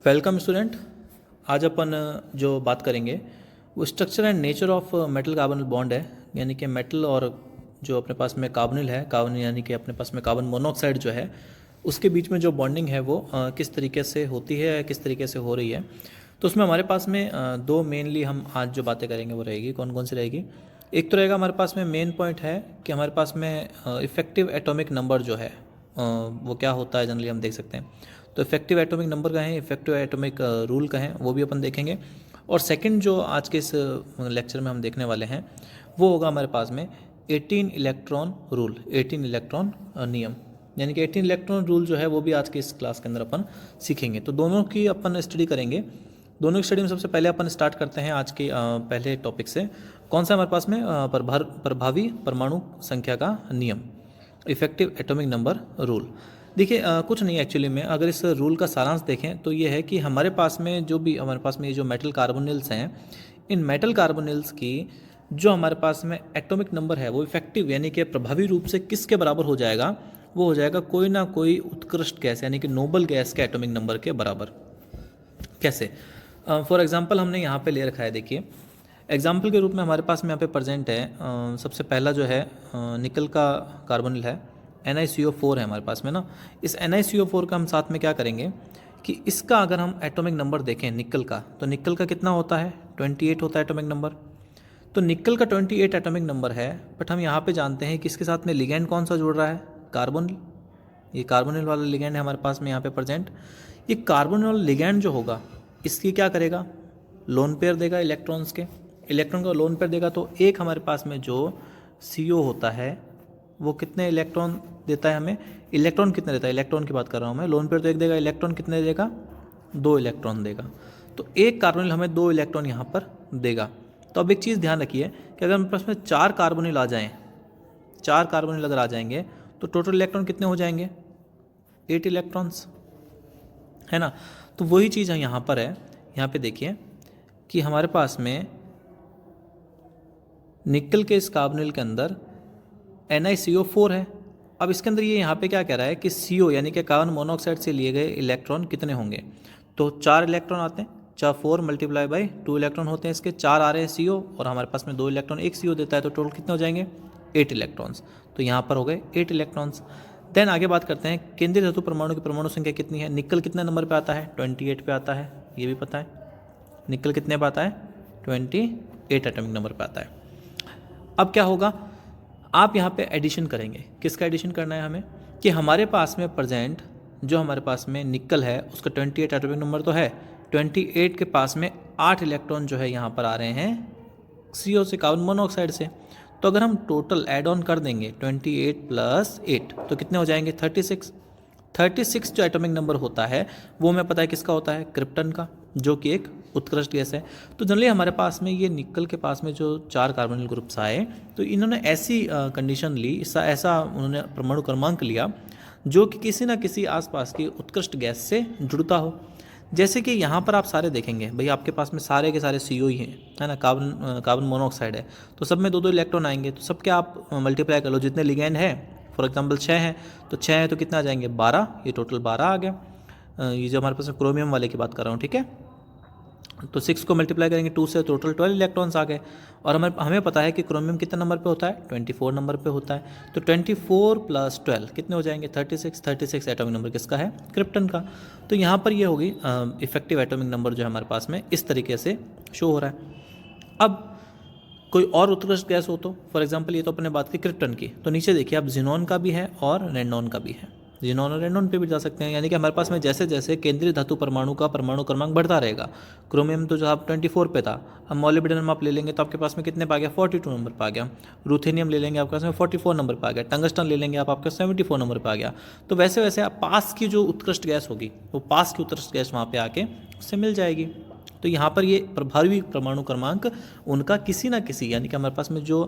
Welcome student. आज अपन जो बात करेंगे वो structure and nature of metal carbonyl bond है। यानी कि मेटल और जो अपने पास में कार्बोनिल है, कार्बोनिल यानी कि अपने पास में कार्बन मोनोऑक्साइड जो है उसके बीच में जो बॉन्डिंग है वो किस तरीके से होती है, किस तरीके से हो रही है। तो उसमें हमारे पास में दो मेनली हम आज जो बातें करेंगे वो रहेगी। कौन कौन सी रहेगी? एक तो रहेगा हमारे पास में मेन पॉइंट है कि हमारे पास में इफ़ेक्टिव एटॉमिक नंबर जो है वो क्या होता है, जनरली हम देख सकते हैं। तो इफेक्टिव एटॉमिक नंबर का है, इफेक्टिव एटॉमिक रूल का है, वो भी अपन देखेंगे। और सेकंड जो आज के इस लेक्चर में हम देखने वाले हैं वो होगा हमारे पास में 18 इलेक्ट्रॉन रूल, 18 इलेक्ट्रॉन नियम। यानी कि 18 इलेक्ट्रॉन रूल जो है वो भी आज के इस क्लास के अंदर अपन सीखेंगे। तो दोनों की अपन स्टडी करेंगे। दोनों की स्टडी में सबसे पहले अपन स्टार्ट करते हैं आज के पहले टॉपिक से। कौन सा हमारे पास में प्रभावी परमाणु संख्या का नियम, इफेक्टिव एटॉमिक नंबर रूल। देखिए कुछ नहीं एक्चुअली में, अगर इस रूल का सारांश देखें तो ये है कि हमारे पास में जो भी हमारे पास में ये जो मेटल कार्बोनिल्स हैं, इन मेटल कार्बोनिल्स की जो हमारे पास में एटॉमिक नंबर है वो इफेक्टिव यानी कि प्रभावी रूप से किसके बराबर हो जाएगा? वो हो जाएगा कोई ना कोई उत्कृष्ट गैस यानी कि नोबल गैस के एटॉमिक नंबर के बराबर। कैसे? फॉर एग्जांपल हमने यहाँ पे ले रखा है। देखिए एग्जाम्पल के रूप में हमारे पास में यहाँ पे प्रेजेंट है सबसे पहला जो है निकल का कार्बोनिल है, NiCO4 है हमारे पास में ना। इस NiCO4 का हम साथ में क्या करेंगे कि इसका अगर हम एटॉमिक नंबर देखें निकल का, तो निकल का कितना होता है? 28 होता है एटॉमिक नंबर। तो निकल का 28 एटॉमिक नंबर है, बट हम यहाँ पे जानते हैं कि इसके साथ में लिगेंड कौन सा जुड़ रहा है? कार्बोनिल। ये कार्बोनिल वाला लिगेंड है हमारे पास में यहाँ पे प्रेजेंट। ये कार्बोनिल वाला लिगेंड जो होगा इसकी क्या करेगा? लोन पेयर देगा इलेक्ट्रॉन्स के। इलेक्ट्रॉन का लोन पेयर देगा तो एक हमारे पास में जो CO होता है वो कितने इलेक्ट्रॉन देता है हमें? इलेक्ट्रॉन कितने देता है? इलेक्ट्रॉन की बात कर रहा हूँ मैं। लोन पेयर तो एक देगा, इलेक्ट्रॉन कितने देगा? 2 इलेक्ट्रॉन देगा। तो एक कार्बोनिल हमें 2 इलेक्ट्रॉन यहाँ पर देगा। तो अब एक चीज़ ध्यान रखिए कि अगर हमारे पास में 4 कार्बोनिल आ जाएँ, 4 कार्बोनिल अगर आ जाएंगे तो टोटल इलेक्ट्रॉन कितने हो जाएंगे? 8 इलेक्ट्रॉन्स, है ना। तो वही चीज़ यहाँ पर है। यहाँ पे देखिए कि हमारे पास में निकल के इस कार्बोनिल के अंदर NiCO4 है। अब इसके अंदर ये यहाँ पे क्या कह रहा है कि CO यानी कि कार्बन मोनोऑक्साइड से लिए गए इलेक्ट्रॉन कितने होंगे? तो 4 इलेक्ट्रॉन आते हैं, 4 मल्टीप्लाई बाई 2 इलेक्ट्रॉन होते हैं इसके, 4 आ रहे हैं CO और हमारे पास में 2 इलेक्ट्रॉन, एक CO देता है, तो टोटल कितने हो जाएंगे? 8 इलेक्ट्रॉन्स। तो यहाँ पर हो गए 8 इलेक्ट्रॉन्स। देन आगे बात करते हैं केंद्रीय धातु परमाणु की परमाणु संख्या कितनी है। निकल कितने नंबर पर आता है? 28 पे आता है, ये भी पता है। निकल कितने पे आता है? 28 एटॉमिक नंबर पे आता है। अब क्या होगा? आप यहाँ पे एडिशन करेंगे। किसका एडिशन करना है हमें? कि हमारे पास में प्रेजेंट जो हमारे पास में निकल है उसका 28 एटॉमिक नंबर तो है, 28 के पास में 8 इलेक्ट्रॉन जो है यहाँ पर आ रहे हैं CO से, कार्बन मोनोऑक्साइड से। तो अगर हम टोटल ऐड ऑन कर देंगे 28 प्लस 8 तो कितने हो जाएंगे? 36। 36 जो एटॉमिक नंबर होता है वो हमें पता है किसका होता है? क्रिप्टन का, जो कि एक उत्कृष्ट गैस है। तो जनरली हमारे पास में ये निकल के पास में जो 4 कार्बोनिल ग्रुप्स आए तो इन्होंने ऐसी कंडीशन ली, ऐसा उन्होंने परमाणु क्रमांक लिया जो कि किसी ना किसी आसपास की उत्कृष्ट गैस से जुड़ता हो। जैसे कि यहाँ पर आप सारे देखेंगे भाई, आपके पास में सारे के सारे CO ही हैं, है ना। कार्बन मोनोऑक्साइड है तो सब में 2-2 इलेक्ट्रॉन आएंगे। तो सबके आप मल्टीप्लाई कर लो, जितने लिगेंड है फॉर एग्जांपल 6 है तो 6 है तो कितना आ जाएंगे? 12। ये टोटल 12 आ गया। ये जो हमारे पास क्रोमियम वाले की बात कर रहा हूँ, ठीक है। तो 6 को मल्टीप्लाई करेंगे 2 से, टोटल 12 इलेक्ट्रॉन्स आ गए। और हमें पता है कि क्रोमियम कितने नंबर पे होता है? 24 नंबर पे होता है। तो 24 प्लस 12 कितने हो जाएंगे? 36। 36 एटॉमिक नंबर किसका है? क्रिप्टन का। तो यहाँ पर ये होगी इफेक्टिव एटॉमिक नंबर जो है हमारे पास में इस तरीके से शो हो रहा है। अब कोई और उत्कृष्ट गैस हो तो फॉर एग्जांपल ये तो अपने बात की क्रिप्टन की, तो नीचे देखिए आप जिनोन का भी है और रेंडोन का भी है। जिनोन और रेंडोन पे भी जा सकते हैं। यानी कि हमारे पास में जैसे जैसे केंद्रीय धातु परमाणु का परमाणु क्रमांक बढ़ता रहेगा, क्रोमियम तो जो आप 24 पे था, अब मॉलिब्डेनम आप ले लेंगे तो आपके पास में कितने पा गया? 42 नंबर पा गया। रूथेनियम ले लेंगे आपके पास में 44 नंबर पा गया। टंगस्टन ले लेंगे आप, आपके 74 नंबर पे आ गया। तो वैसे वैसे आप पास की जो उत्कृष्ट गैस होगी वो पास की उत्कृष्ट गैस वहाँ पर आके उससे मिल जाएगी। तो यहाँ पर ये प्रभावी परमाणु क्रमांक उनका किसी ना किसी, यानी कि हमारे पास में जो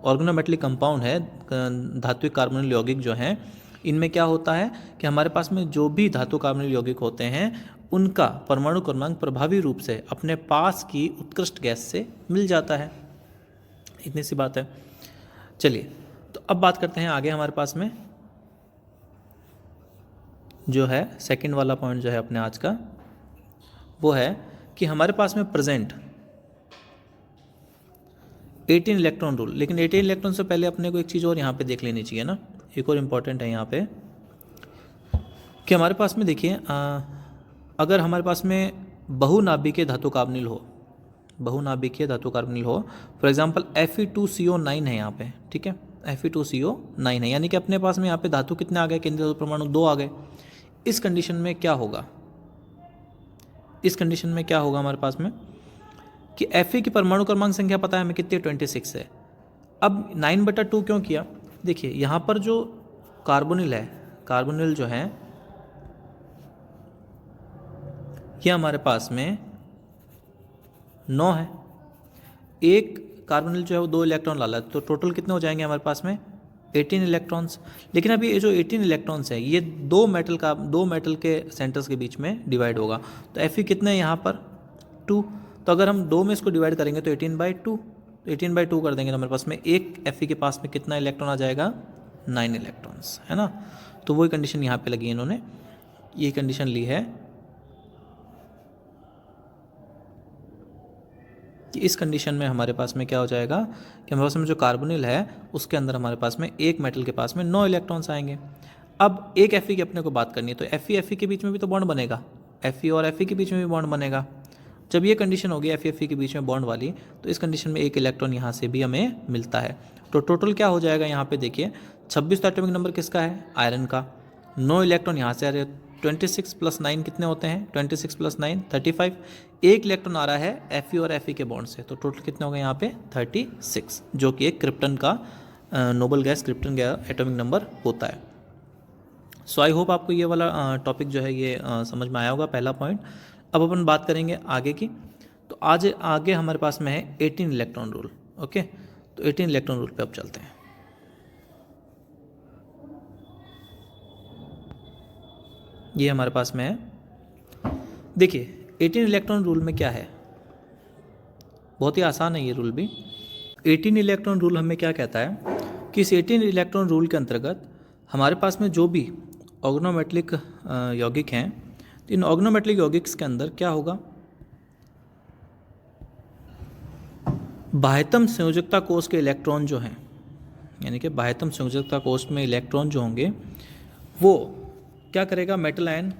ऑर्गेनोमेटेलिक कंपाउंड है, धात्विक कार्बोनिल यौगिक जो हैं, इनमें क्या होता है कि हमारे पास में जो भी धातु कार्बोनिल यौगिक होते हैं उनका परमाणु क्रमांक प्रभावी रूप से अपने पास की उत्कृष्ट गैस से मिल जाता है। इतनी सी बात है। चलिए तो अब बात करते हैं आगे। हमारे पास में जो है सेकंड वाला पॉइंट जो है अपने आज का, वो है कि हमारे पास में प्रेजेंट 18 इलेक्ट्रॉन रूल। लेकिन 18 इलेक्ट्रॉन से पहले अपने को एक चीज़ और यहाँ पे देख लेनी चाहिए ना, एक और इम्पॉर्टेंट है यहाँ पे कि हमारे पास में देखिए अगर हमारे पास में बहुनाभिकीय धातु कार्बोनिल हो, बहुनाभिकीय धातु कार्बोनिल हो, फॉर एग्जांपल Fe2CO9 है यहाँ पे, ठीक है, Fe2CO9 है, यानी कि अपने पास में यहाँ पे धातु कितने आ गए, केंद्रीय धातु परमाणु 2 आ गए। इस कंडीशन में क्या होगा, इस कंडीशन में क्या होगा हमारे पास में कि Fe की परमाणु क्रमांक संख्या पता है हमें कितनी, 26 है। अब 9/2 क्यों किया, देखिए यहाँ पर जो कार्बोनिल है, कार्बोनिल जो है ये हमारे पास में 9 है, एक कार्बोनिल जो है वो 2 इलेक्ट्रॉन ला है, तो टोटल कितने हो जाएंगे हमारे पास में 18 इलेक्ट्रॉन्स। लेकिन अभी ये जो 18 इलेक्ट्रॉन्स है ये दो मेटल के सेंटर्स के बीच में डिवाइड होगा, तो Fe कितने हैं यहाँ पर 2, तो अगर हम 2 में इसको डिवाइड करेंगे तो 18/2, तो 18/2 कर देंगे तो हमारे पास में एक Fe के पास में कितना इलेक्ट्रॉन आ जाएगा, 9 इलेक्ट्रॉन्स, है ना। तो वही कंडीशन यहाँ पे लगी है, इन्होंने ये कंडीशन ली है कि इस कंडीशन में हमारे पास में क्या हो जाएगा कि हमारे पास में जो कार्बोनिल है उसके अंदर हमारे पास में एक मेटल के पास में 9 इलेक्ट्रॉन्स आएंगे। अब एक Fe की अपने को बात करनी है, तो Fe के बीच में भी तो बॉन्ड बनेगा, Fe और Fe के बीच में भी बॉन्ड बनेगा। जब ये कंडीशन होगी Fe के बीच में बॉन्ड वाली, तो इस कंडीशन में एक इलेक्ट्रॉन यहाँ से भी हमें मिलता है। तो टोटल क्या हो जाएगा यहाँ पे देखिए 26 एटॉमिक नंबर किसका है, आयरन का, 9 इलेक्ट्रॉन यहाँ से आ रहे, 26 + 9 कितने होते हैं, 26 + 9 35, एक इलेक्ट्रॉन आ रहा है Fe और Fe के बॉन्ड से, तो टोटल कितने हो गए यहाँ पे 36, जो कि एक क्रिप्टन का noble gas krypton gas atomic number होता है। सो आई होप आपको ये वाला टॉपिक जो है ये समझ में आया होगा, पहला पॉइंट। अब अपन बात करेंगे आगे की, तो आज आगे हमारे पास में है 18 इलेक्ट्रॉन रूल। ओके, तो 18 इलेक्ट्रॉन रूल पे अब चलते हैं। ये हमारे पास में है, देखिए 18 इलेक्ट्रॉन रूल में क्या है, बहुत ही आसान है ये रूल भी। 18 इलेक्ट्रॉन रूल हमें क्या कहता है कि इस 18 इलेक्ट्रॉन रूल के अंतर्गत हमारे पास में जो भी ऑर्गेनोमेटलिक यौगिक हैं, तो इन ऑर्गेनोमेटलिक यौगिक्स के अंदर क्या होगा, बाह्यतम संयोजकता कोष के इलेक्ट्रॉन जो हैं, यानी कि बाह्यतम संयोजकता कोष में इलेक्ट्रॉन जो होंगे वो क्या करेगा, मेटल आयन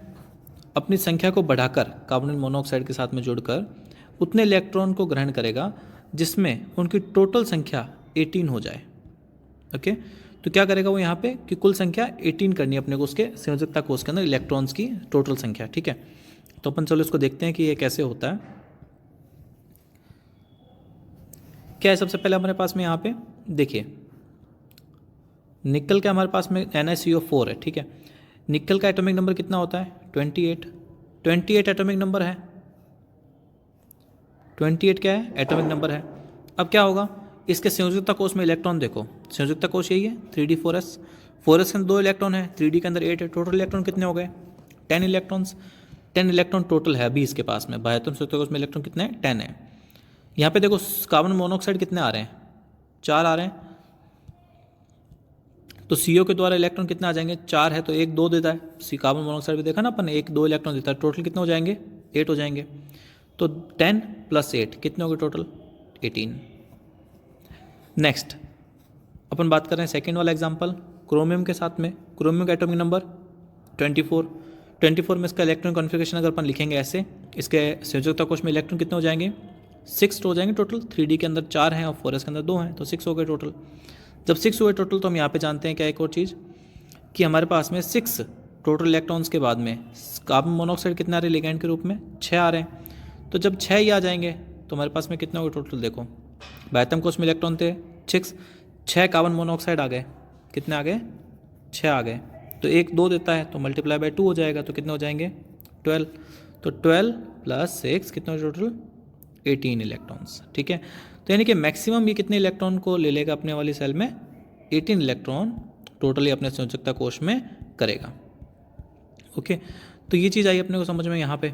अपनी संख्या को बढ़ाकर कार्बन मोनोऑक्साइड के साथ में जुड़कर उतने इलेक्ट्रॉन को ग्रहण करेगा जिसमें उनकी टोटल संख्या 18 हो जाए। ओके, तो क्या करेगा वो यहाँ पे कि कुल संख्या 18 करनी है अपने को उसके संयोजकता कोष के अंदर इलेक्ट्रॉन्स की टोटल संख्या, ठीक है। तो अपन चलो इसको देखते हैं कि ये कैसे होता है। क्या है, सबसे पहले हमारे पास में यहाँ पे देखिए निकल के हमारे पास में NiCO4 है, ठीक है। निकल का एटॉमिक नंबर कितना होता है, 28 एटॉमिक नंबर है, 28 क्या है, एटॉमिक नंबर है। अब क्या होगा, इसके संयोजकता कोष में इलेक्ट्रॉन देखो, संयोजकता कोष यही है 3d4s, 4s के अंदर 2 इलेक्ट्रॉन है, 3d के अंदर 8 है, टोटल इलेक्ट्रॉन कितने हो गए 10 इलेक्ट्रॉन्स, 10 इलेक्ट्रॉन टोटल है अभी इसके पास में। बाह्यतम संयोजकता कोष में इलेक्ट्रॉन कितने हैं, 10 है। यहाँ पे देखो कार्बन मोनोऑक्साइड कितने आ रहे हैं, 4 आ रहे हैं, तो CO के द्वारा इलेक्ट्रॉन कितने आ जाएंगे, 4 है तो 1 2 देता है। कार्बन मोनोऑक्साइड भी देखा ना अपन, 1 2 इलेक्ट्रॉन देता है, टोटल कितने हो जाएंगे 8 हो जाएंगे। तो 10 + 8 कितने हो गए टोटल 18। नेक्स्ट अपन बात कर रहे हैं सेकेंड वाला एग्जाम्पल, क्रोमियम के साथ में, क्रोमियम का एटॉमिक नंबर 24 में इसका इलेक्ट्रॉन कॉन्फ़िगरेशन अगर अपन लिखेंगे ऐसे, इसके संयोजकता कोष में इलेक्ट्रॉन कितने हो जाएंगे 6 हो जाएंगे टोटल, 3d के अंदर 4 हैं और 4s के अंदर 2 हैं, तो 6 हो गए टोटल। जब 6 हुए टोटल तो हम यहाँ पे जानते हैं क्या एक और चीज़ कि हमारे पास में 6 टोटल इलेक्ट्रॉन्स के बाद में कार्बन मोनोऑक्साइड कितने आ रहे हैं लिगैंड के रूप में, 6 आ रहे हैं। तो जब 6 ही आ जाएंगे तो हमारे पास में कितना हो गए टोटल, देखो बाह्यतम कोष में इलेक्ट्रॉन थे 6 कार्बन मोनोऑक्साइड आ गए, कितने आ गए 6 आ गए, तो 1 2 देता है तो मल्टीप्लाई बाय 2 हो जाएगा, तो कितने हो जाएंगे 12, तो 12 + 6 कितना टोटल 18 इलेक्ट्रॉन्स, ठीक है। तो यानी कि मैक्सिमम ये कितने इलेक्ट्रॉन को ले लेगा अपने वाली सेल में, 18 इलेक्ट्रॉन टोटली अपने संयोजकता कोष में करेगा। ओके, तो ये चीज़ आई अपने को समझ में यहाँ पे।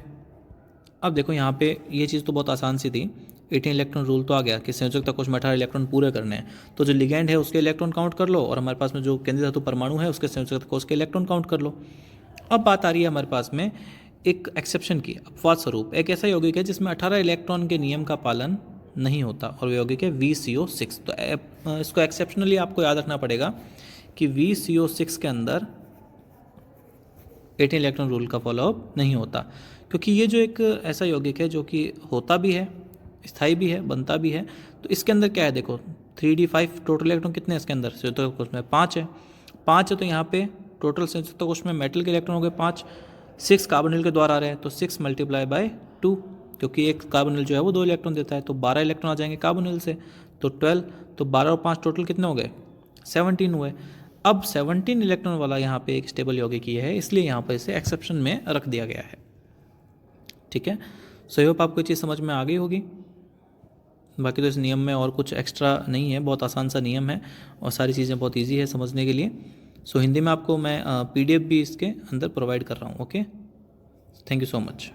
अब देखो यहाँ पे ये चीज़ तो बहुत आसान सी थी, 18 इलेक्ट्रॉन रूल तो आ गया कि संयोजकता कोष में 18 इलेक्ट्रॉन पूरे करने हैं, तो जो लिगैंड है उसके इलेक्ट्रॉन काउंट कर लो और हमारे पास में जो केंद्रीय धातु परमाणु है उसके संयोजकता कोष के इलेक्ट्रॉन काउंट कर लो। अब बात आ रही है हमारे पास में एक एक्सेप्शन की, अपवाद स्वरूप एक ऐसा यौगिक है जिसमें 18 इलेक्ट्रॉन के नियम का पालन नहीं होता और वो यौगिक है VCO6। तो इसको एक्सेप्शनली आपको याद रखना पड़ेगा कि VCO6 के अंदर 18 इलेक्ट्रॉन रूल का फॉलोअप नहीं होता, क्योंकि ये जो एक ऐसा यौगिक है जो कि होता भी है, स्थायी भी है, बनता भी है। तो इसके अंदर क्या है, देखो 3d5 टोटल इलेक्ट्रॉन कितने हैं इसके अंदर, संयुक्त कोश में 5 है। 5 है तो यहाँ पे टोटल संयुक्त कोश में मेटल के इलेक्ट्रॉन हो गए 5, 6 कार्बोनिल के द्वारा आ रहे हैं तो 6 मल्टीप्लाई बाय 2, क्योंकि एक कार्बोनिल जो है वो 2 इलेक्ट्रॉन देता है, तो 12 इलेक्ट्रॉन आ जाएंगे कार्बोनिल से, तो 12, तो 12 और 5 टोटल कितने हो गए, 17 हुए। अब 17 इलेक्ट्रॉन वाला यहाँ पे एक स्टेबल यौगिक ये है, इसलिए यहाँ पर इसे एक्सेप्शन में रख दिया गया है। ठीक है, सो आई होप आपको ये चीज़ समझ में आ गई होगी। बाकी तो इस नियम में और कुछ एक्स्ट्रा नहीं है, बहुत आसान सा नियम है और सारी चीज़ें बहुत ईजी है समझने के लिए। सो हिंदी में आपको मैं PDF भी इसके अंदर प्रोवाइड कर रहा हूँ। Okay, thank you so much.